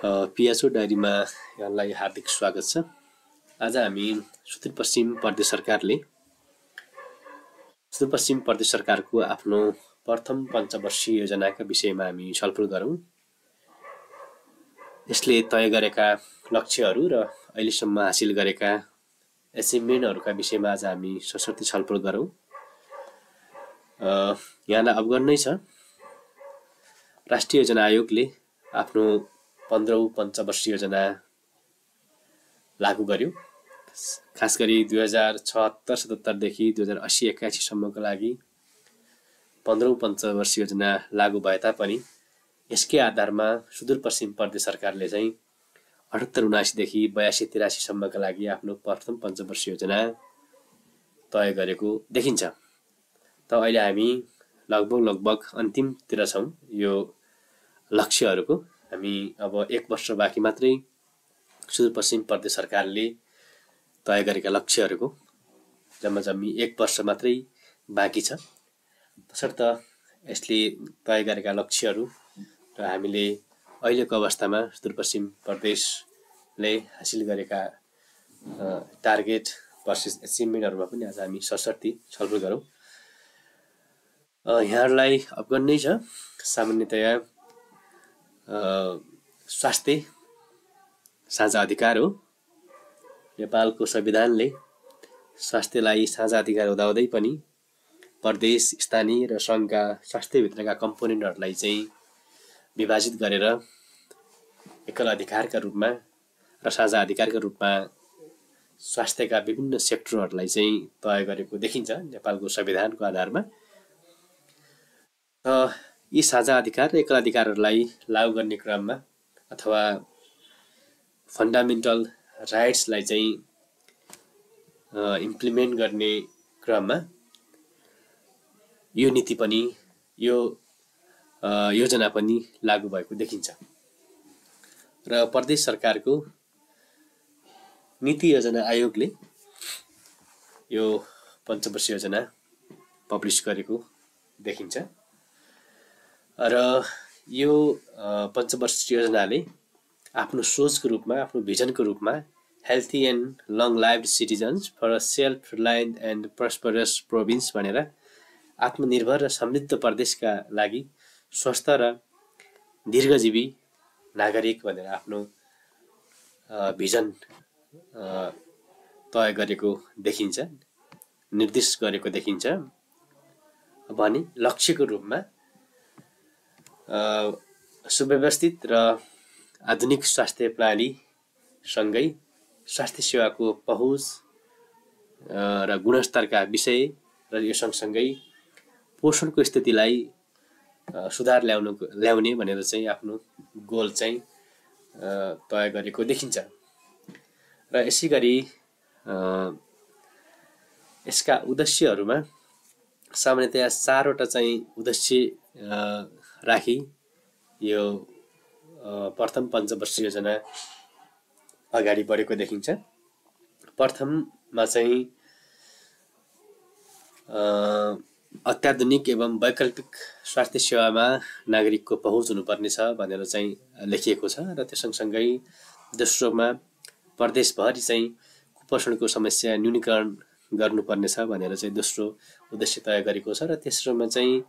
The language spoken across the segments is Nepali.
पियाचो डायरीमा यहाँलाई हार्दिक स्वागत छ। आज हामी सुदूरपश्चिम प्रदेश सरकारको आफ्नो प्रथम पञ्चवर्षीय योजनाका विषयमा हामी छलफल गरौँ। यसले तय गरेका लक्ष्यहरू र अहिलेसम्म हासिल गरेका एचिभमेन्टहरूका विषयमा आज हामी सशर्ती छलफल गरौँ। यहाँलाई अवगत नै छ, राष्ट्रिय योजना आयोगले आफ्नो 15औं पञ्चवर्षीय योजना लागू गर्यो। खास गरी 2076-77 देखि 2080-81 सम्मको लागि 15औं पञ्चवर्षीय योजना लागू भए तापनि यसकै आधारमा सुदूरपश्चिम प्रदेश सरकारले चाहिँ 78-79 देखि 82-83 सम्मका लागि आफ्नो प्रथम पञ्चवर्षीय योजना तय गरेको देखिन्छ। त अहिले हामी लगभग अन्तिमतिर छौँ यो लक्ष्यहरूको। हामी अब 1 वर्ष बाँकी मात्रै सुदूरपश्चिम प्रदेश सरकारले तय गरेका लक्ष्यहरूको जम्मी 1 वर्ष मात्रै बाँकी छ। तसर्थ यसले तय गरेका लक्ष्यहरू र हामीले अहिलेको अवस्थामा सुदूरपश्चिम प्रदेशले हासिल गरेका टार्गेट भर्सेस एचिभमेन्टहरूमा पनि आज हामी सशर्ती छलफल गरौँ। यहाँहरूलाई अवगत नै छ, सामान्यतया स्वास्थ्य साझा अधिकार हो। नेपालको संविधानले स्वास्थ्यलाई साझा अधिकार हुँदाहुँदै पनि प्रदेश, स्थानीय र सङ्घका स्वास्थ्यभित्रका कम्पोनेन्टहरूलाई चाहिँ विभाजित गरेर एकल अधिकारका रूपमा र साझा अधिकारका रूपमा स्वास्थ्यका विभिन्न सेक्टरहरूलाई चाहिँ तय गरेको देखिन्छ नेपालको संविधानको आधारमा। यी साझा अधिकार र एकल अधिकारहरूलाई लागू गर्ने क्रममा अथवा फन्डामेन्टल राइट्सलाई चाहिँ इम्प्लिमेन्ट गर्ने क्रममा यो नीति पनि यो योजना पनि लागू भएको देखिन्छ। र प्रदेश सरकारको नीति योजना आयोगले यो पञ्चवर्षीय योजना पब्लिस गरेको देखिन्छ। र यो पञ्चवर्षीय योजनाले आफ्नो सोचको रूपमा, आफ्नो भिजनको रूपमा healthy and long lived citizens for a self reliant and prosperous province भनेर आत्मनिर्भर र समृद्ध प्रदेशका लागि स्वस्थ र दीर्घजीवी नागरिक भनेर आफ्नो भिजन तय गरेको देखिन्छ, निर्देश गरेको देखिन्छ। भने लक्ष्यको रूपमा सुव्यवस्थित र आधुनिक स्वास्थ्य प्रणाली सँगै स्वास्थ्य सेवाको पहुँच र गुणस्तरका विषय र यो सँगसँगै पोषणको स्थितिलाई सुधार ल्याउने भनेर चाहिँ आफ्नो गोल चाहिँ तय गरेको देखिन्छ। र यसै गरी यसका उद्देश्यहरूमा सामान्यतया 4वटा चाहिँ उद्देश्य राखी यो प्रथम पञ्चवर्षीय योजना अगाडि बढेको देखिन्छ। प्रथममा चाहिँ अत्याधुनिक एवं वैकल्पिक स्वास्थ्य सेवामा नागरिकको पहुँच हुनुपर्नेछ भनेर चाहिँ लेखिएको छ। र त्यो सँगसँगै दोस्रोमा प्रदेशभरि चाहिँ कुपोषणको समस्या न्यूनीकरण गर्नुपर्नेछ भनेर चाहिँ दोस्रो उद्देश्य तय गरेको छ। र तेस्रोमा चाहिँ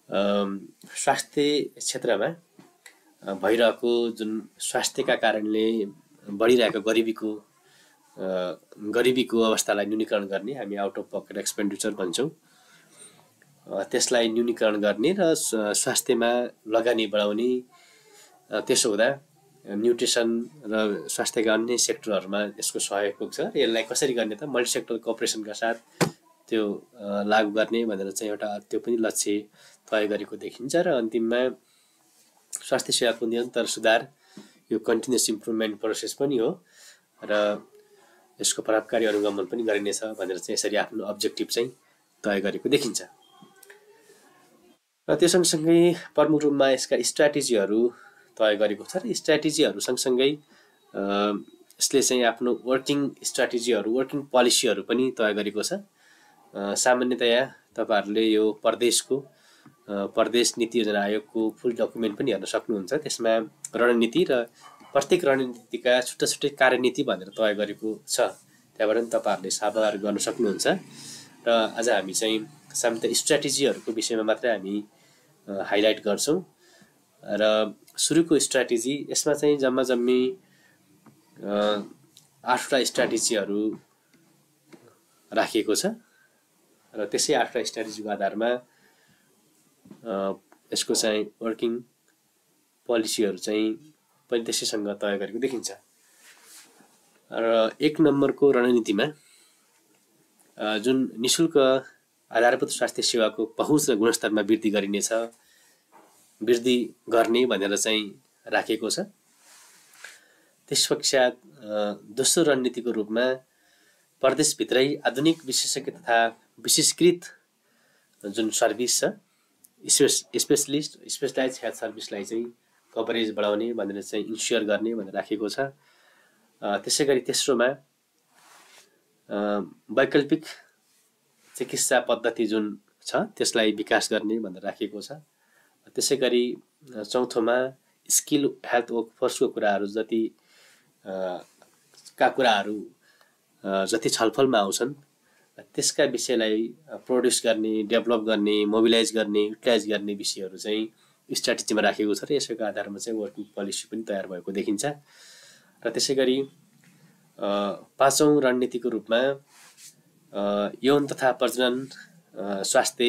स्वास्थ्य क्षेत्रमा भइरहेको जुन स्वास्थ्यका कारणले बढिरहेको गरिबीको अवस्थालाई न्यूनीकरण गर्ने, हामी आउट अफ पकेट एक्सपेन्डिचर भन्छौँ, त्यसलाई न्यूनीकरण गर्ने र स्वास्थ्यमा लगानी बढाउने। त्यसो हुँदा न्युट्रिसन र स्वास्थ्यका अन्य सेक्टरहरूमा यसको सहयोग पुग्छ। र यसलाई कसरी गर्ने त मल्टी सेक्टर कोअपरेसनका साथ त्यो लागू गर्ने भनेर चाहिँ एउटा त्यो पनि लक्ष्य तय गरेको देखिन्छ। र अन्तिममा स्वास्थ्य सेवाको निरन्तर सुधार यो कन्टिन्युस इम्प्रुभमेन्ट प्रोसेस पनि हो र यसको प्रभावकारी अनुगमन पनि गरिनेछ भनेर चाहिँ यसरी आफ्नो अब्जेक्टिभ चाहिँ तय गरेको देखिन्छ। र त्यो सँगसँगै प्रमुख रूपमा यसका स्ट्राटेजीहरू तय गरेको छ। र स्ट्राटेजीहरू सँगसँगै यसले चाहिँ आफ्नो वर्किङ स्ट्राटेजीहरू, वर्किङ पोलिसीहरू पनि तय गरेको छ। सामान्यतया तपाईहरुले यो प्रदेशको प्रदेश नीति योजना आयोगको फुल डकुमेन्ट पनि हेर्न सक्नुहुन्छ। त्यसमा रणनीति र प्रत्येक रणनीतिका छुट्टा छुट्टै कार्यनीति भनेर तय गरेको छ। त्यहाँबाट पनि तपाईँहरूले साभार गर्न सक्नुहुन्छ। र आज हामी चाहिँ सामान्यतः स्ट्र्याटेजीहरूको विषयमा मात्रै हामी हाइलाइट गर्छौँ। र सुरुको स्ट्र्याटेजी यसमा चाहिँ जम्मा जम्मी 8वटा स्ट्र्याटेजीहरू राखिएको छ र त्यसै 8वटा स्ट्र्याटेजीको आधारमा यसको चाहिँ वर्किङ पोलिसीहरू चाहिँ पनि त्यसैसँग तय गरेको देखिन्छ। र 1 नम्बरको रणनीतिमा जुन निशुल्क आधारभूत स्वास्थ्य सेवाको पहुँच र गुणस्तरमा वृद्धि गर्ने भनेर चाहिँ राखेको छ। त्यसपश्चात दोस्रो रणनीतिको रूपमा प्रदेशभित्रै आधुनिक विशेषज्ञ तथा विशेषकृत जुन सर्भिस छ स्पेसलाइज हेल्थ सर्भिसलाई चाहिँ कभरेज बढाउने भनेर चाहिँ इन्स्योर गर्ने भनेर राखेको छ। त्यसै गरी तेस्रोमा वैकल्पिक चिकित्सा पद्धति जुन छ त्यसलाई विकास गर्ने भनेर राखेको छ। त्यसै गरी चौथोमा स्किल हेल्थ वर्कफोर्सको कुराहरू जति छलफलमा आउँछन् त्यसका विषयलाई प्रोड्युस गर्ने, डेभलप गर्ने, मोबिलाइज गर्ने, युटिलाइज गर्ने विषयहरू चाहिँ स्ट्र्याटेजीमा राखेको छ र यसैको आधारमा चाहिँ वर्किङ पोलिसी पनि तयार भएको देखिन्छ। र त्यसै गरी 5औं रणनीतिको रूपमा यौन तथा प्रजनन स्वास्थ्य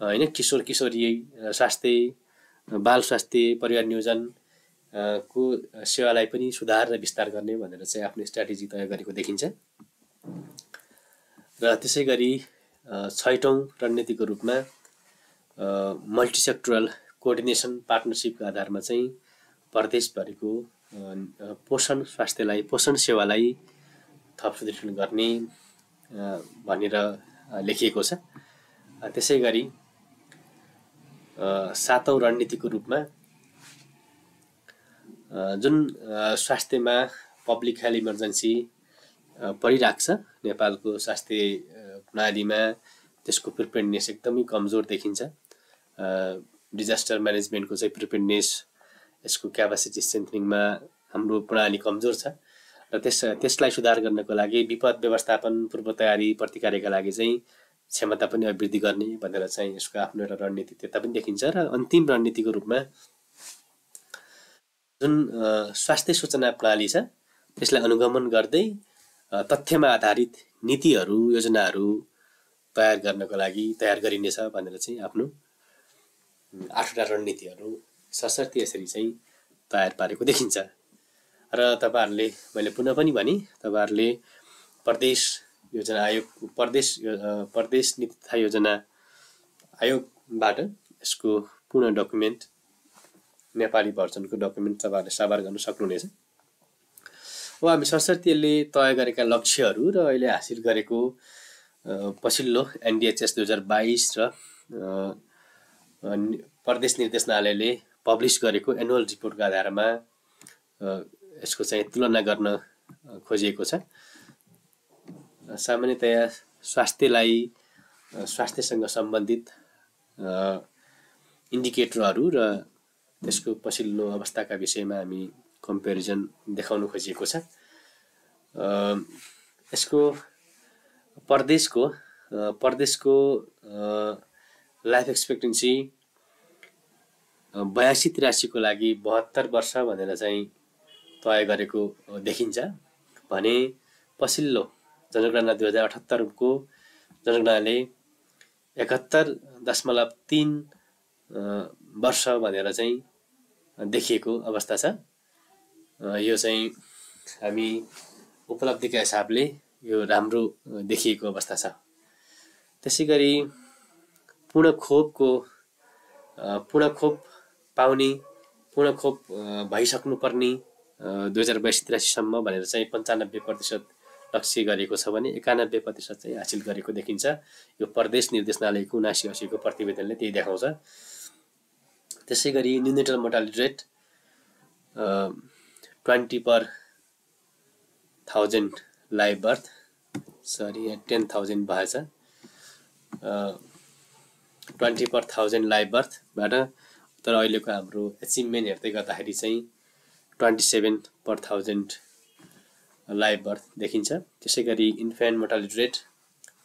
हैन, किशोर किशोरी स्वास्थ्य, बाल स्वास्थ्य, परिवार नियोजन को सेवालाई पनि सुधार र विस्तार गर्ने भनेर चाहिँ आफ्नो स्ट्र्याटेजी तय गरेको देखिन्छ। र त्यसै गरी 6औं रणनीतिको रूपमा मल्टिसेक्टरल कोअर्डिनेसन पार्टनरसिपको आधारमा चाहिँ प्रदेशभरिको पोषण सेवालाई थप सुदृढ गर्ने भनेर लेखिएको छ। त्यसै गरी 7औं रणनीतिको रूपमा जुन स्वास्थ्यमा पब्लिक हेल्थ इमर्जेन्सी परिरहेको छ नेपालको स्वास्थ्य प्रणालीमा, त्यसको प्रिपेयर्डनेस एकदमै कमजोर देखिन्छ। डिजास्टर म्यानेजमेन्टको चाहिँ प्रिपेयर्डनेस, यसको क्यापासिटी स्ट्रेन्थनिङमा हाम्रो प्रणाली कमजोर छ र त्यसलाई सुधार गर्नको लागि विपद व्यवस्थापन, पूर्व तयारी, प्रतिकारका लागि चाहिँ क्षमता पनि वृद्धि गर्ने भनेर चाहिँ यसको आफ्नो एउटा रणनीति त्यता पनि देखिन्छ। र अन्तिम रणनीतिको रूपमा जुन स्वास्थ्य सूचना प्रणाली छ त्यसलाई अनुगमन गर्दै तथ्यमा आधारित नीतिहरू, योजनाहरू तयार गर्नको लागि तयार गरिनेछ भनेर चाहिँ आफ्नो 8वटा रणनीतिहरू सशर्त यसरी चाहिँ तयार पारेको देखिन्छ। र तपाईँहरूले मैले पुनः पनि भने तपाईँहरूले प्रदेश योजना आयोग, प्रदेश नीति तथा योजना आयोगबाट यसको पूर्ण डकुमेन्ट, नेपाली भर्जनको डकुमेन्ट तपाईँहरूले साभार गर्न सक्नुहुनेछ। अब हामी सरसर्तीले तय गरेका लक्ष्यहरू र अहिले हासिल गरेको पछिल्लो NDHS 2022 र प्रदेश निर्देशनालयले पब्लिस गरेको एनुअल रिपोर्टको आधारमा यसको चाहिँ तुलना गर्न खोजिएको छ। सामान्यतया स्वास्थ्यसँग सम्बन्धित इन्डिकेटरहरू र त्यसको पछिल्लो अवस्थाका विषयमा हामी कम्पेरिजन देखाउन खोजिएको छ। यसको प्रदेशको लाइफ एक्सपेक्टेन्सी 82-83 को लागि 72 वर्ष भनेर चाहिँ तय गरेको देखिन्छ भने पछिल्लो जनगणना 2078 को जनगणनाले 71.3 वर्ष भनेर चाहिँ देखिएको अवस्था छ। यो चाहिँ हामी उपलब्धिका हिसाबले यो राम्रो देखिएको अवस्था छ। त्यसै गरी पूर्ण खोप भइसक्नु पर्ने 2082-83 सम्म भनेर चाहिँ 95% लक्ष्य गरेको छ भने 91% चाहिँ हासिल गरेको देखिन्छ। यो प्रदेश निर्देशनालयको 79-80 को प्रतिवेदनले त्यही देखाउँछ। त्यसै गरी न्यूनतम मोर्टालिटी रेट 20/1000 लाइभ बर्थ 10,000 भएछ। 20/1000 लाइभ बर्थबाट, तर अहिलेको हाम्रो एचिभमेन्ट हेर्दै गर्दाखेरि चाहिँ 27/1000 लाइभ बर्थ देखिन्छ। त्यसै गरी infant mortality rate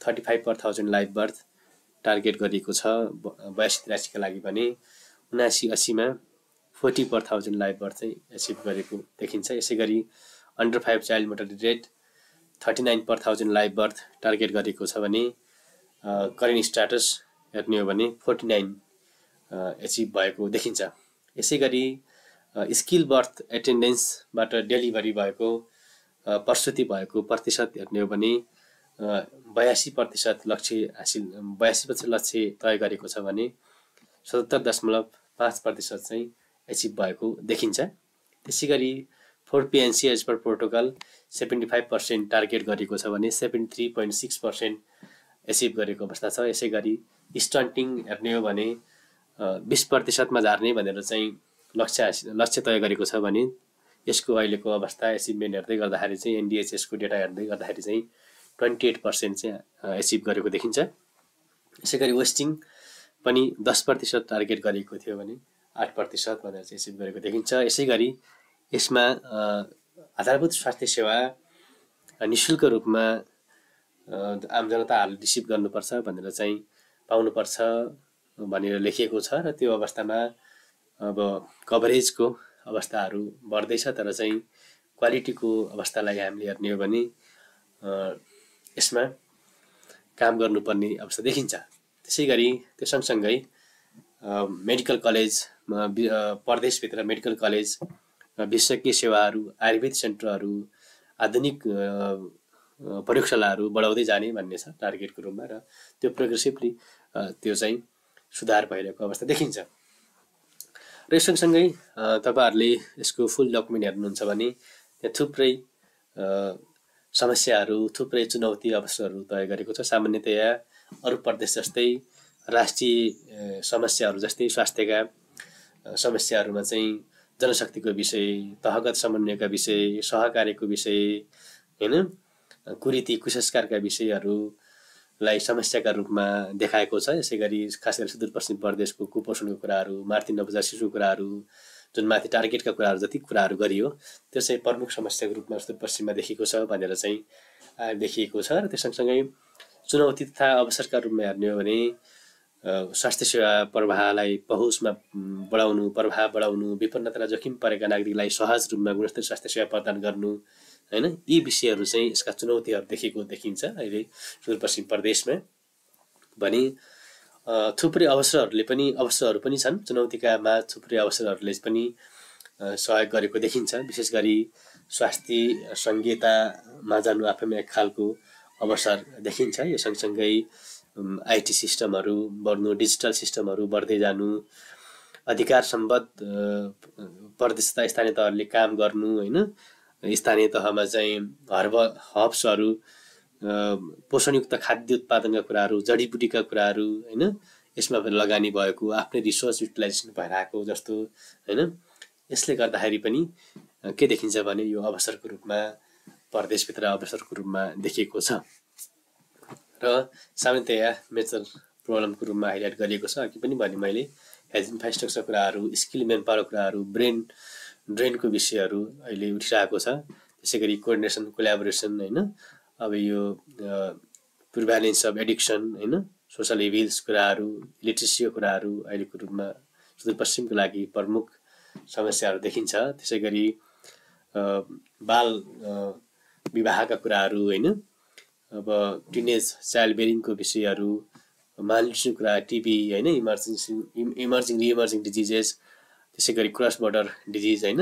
35/1000 live birth target गरिएको छ 82-83 का लागि भने। 79-80मा 40/1000 लाइभ बर्थ चाहिँ एचिभ गरेको देखिन्छ। यसै गरी under 5 child mortality rate 39/1000 live birth target गरेको छ भने करेन्ट स्ट्याटस हेर्ने हो भने 49 एचिभ भएको देखिन्छ। यसै गरी स्किल बर्थ एटेन्डेन्सबाट डेलिभरी भएको प्रसुति भएको प्रतिशत हेर्ने हो भने 82% लक्ष्य हासिल 82% लक्ष्य तय गरेको छ भने 77.5% चाहिँ एचिभ भएको देखिन्छ। त्यसै गरी 4PNC as per protocol 75% target गरेको छ भने 73.6% एचिभ गरेको अवस्था छ। यसै गरी स्टन्टिङ हेर्ने हो भने 20%मा झार्ने भनेर चाहिँ लक्ष्य तय गरेको छ भने यसको अहिलेको अवस्था एचिभमेन्ट हेर्दै गर्दाखेरि चाहिँ NDHS को डेटा हेर्दै गर्दाखेरि चाहिँ 28% चाहिँ एचिभ गरेको देखिन्छ। यसै गरी वेस्टिङ पनि 10% टार्गेट गरेको थियो भने 8% भनेर चाहिँ एचिभ गरेको देखिन्छ। यसै गरी यसमा आधारभूत स्वास्थ्य सेवा निःशुल्क रूपमा आम जनताहरूले रिसिभ गर्नुपर्छ भनेर चाहिँ पाउनुपर्छ भनेर लेखिएको छ र त्यो अवस्थामा अब कभरेजको अवस्थाहरू बढ्दैछ, तर चाहिँ क्वालिटीको अवस्थालाई हामीले हेर्ने हो भने यसमा काम गर्नुपर्ने अवस्था देखिन्छ। त्यसै गरी त्यो सँगसँगै मेडिकल कलेजमा प्रदेशभित्र मेडिकल कलेज, विशेषज्ञ सेवाहरू, आयुर्वेद सेन्टरहरू, आधुनिक प्रयोगशालाहरू बढाउँदै जाने भन्ने छ टार्गेटको रूपमा, र त्यो प्रोग्रेसिभली त्यो चाहिँ सुधार भइरहेको अवस्था देखिन्छ। र यस सँगसँगै तपाईहरुले यसको फुल डकुमेन्ट हेर्नुहुन्छ भने त्यहाँ थुप्रै समस्याहरू, थुप्रै चुनौती अवसरहरू तय गरेको छ। सामान्यतया अरू प्रदेश जस्तै राष्ट्रिय समस्याहरू जस्तै स्वास्थ्यका समस्याहरूमा चाहिँ जनशक्तिको विषय, तहगत समन्वयका विषय, सहकार्यको विषय, हैन, कुरीति कुसंस्कारका विषयहरूलाई समस्याका रूपमा देखाएको छ। यसै गरी खास गरी सुदूरपश्चिम प्रदेशको कुपोषणको कुराहरू, मातृ नवजात शिशुको कुराहरू, जुन माथि टार्गेटका कुराहरू जति कुराहरू गरियो त्यो चाहिँ प्रमुख समस्याको रूपमा सुदूरपश्चिममा देखिएको छ भनेर चाहिँ देखिएको छ। र त्यस सँगसँगै चुनौती तथा अवसरका रूपमा हेर्ने हो भने स्वास्थ्य सेवा प्रवाहलाई पहुँचमा बढाउनु, प्रभाव बढाउनु, विपन्नता र जोखिम परेका नागरिकलाई सहज रूपमा गुणस्तरीय स्वास्थ्य सेवा प्रदान गर्नु, हैन, यी विषयहरू चाहिँ यसका चुनौतीहरू देखिन्छ अहिले सुदूरपश्चिम प्रदेशमा। भने थुप्रै अवसरहरू पनि छन्, चुनौतीका मा थुप्रै अवसरहरूले पनि सहयोग गरेको देखिन्छ। विशेष गरी स्वास्थ्य संहितामा जानु आफैमा एक खालको अवसर देखिन्छ। यो सँगसँगै IT सिस्टमहरू बढ्नु, डिजिटल सिस्टमहरू बढ्दै जानु, अधिकार सम्बद्ध प्रदेश तथा स्थानीय तहहरूले काम गर्नु, हैन, स्थानीय तहमा चाहिँ हब्सहरू, पोषणयुक्त खाद्य उत्पादनका कुराहरू, जडीबुटीका कुराहरू, हैन, यसमा लगानी भएको, आफ्नै रिसोर्स युटिलाइजेसन भइरहेको जस्तो, हैन, यसले गर्दाखेरि पनि के देखिन्छ भने यो अवसरको रूपमा प्रदेशभित्र अवसरको रूपमा देखिएको छ। र सामान्यतया मेजर प्रब्लमको रूपमा हाइलाइट गरिएको छ। अघि पनि भने मैले हेल्थ इन्फ्रास्ट्रक्चर कुराहरू, स्किल मेन पावर कुराहरू, ब्रेन ड्रेनको विषयहरू अहिले उठिरहेको छ। त्यसै गरी कोअर्डिनेसन, कोल्याबोरेसन, हैन, अब यो प्रिभ्यालेन्स अफ एडिक्सन, हैन, सोसल इभिल्स कुराहरू, लिट्रेसीको कुराहरू अहिलेको रूपमा सुदूरपश्चिमको लागि प्रमुख समस्याहरू देखिन्छ। त्यसै गरी बाल विवाहका कुराहरू, हैन, अब टिनेज चाइल्ड बेरिङको विषयहरू, मालन्युट्रिसनको कुरा, टिबी, हैन, इमर्जिङ डिजिजेस, त्यसै गरी क्रस बोर्डर डिजिज, हैन,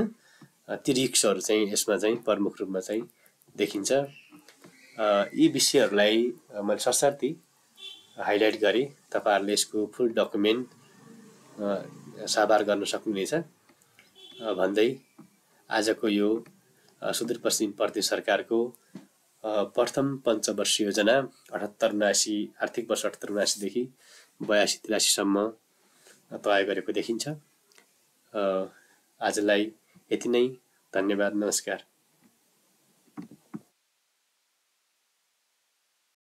ती रिस्कहरू चाहिँ यसमा चाहिँ प्रमुख रूपमा चाहिँ देखिन्छ। यी विषयहरूलाई मैले सरसर्ती हाइलाइट गरेँ। तपाईहरुले यसको फुल डकुमेन्ट साभार गर्न सक्नुहुनेछ भन्दै आजको यो सुदूरपश्चिम प्रदेश सरकारको प्रथम पञ्चवर्षीय योजना 78-79 आर्थिक वर्ष 78-79 देखि 82-83 सम्म तय गरेको देखिन्छ। आजलाई यति नै, धन्यवाद, नमस्कार।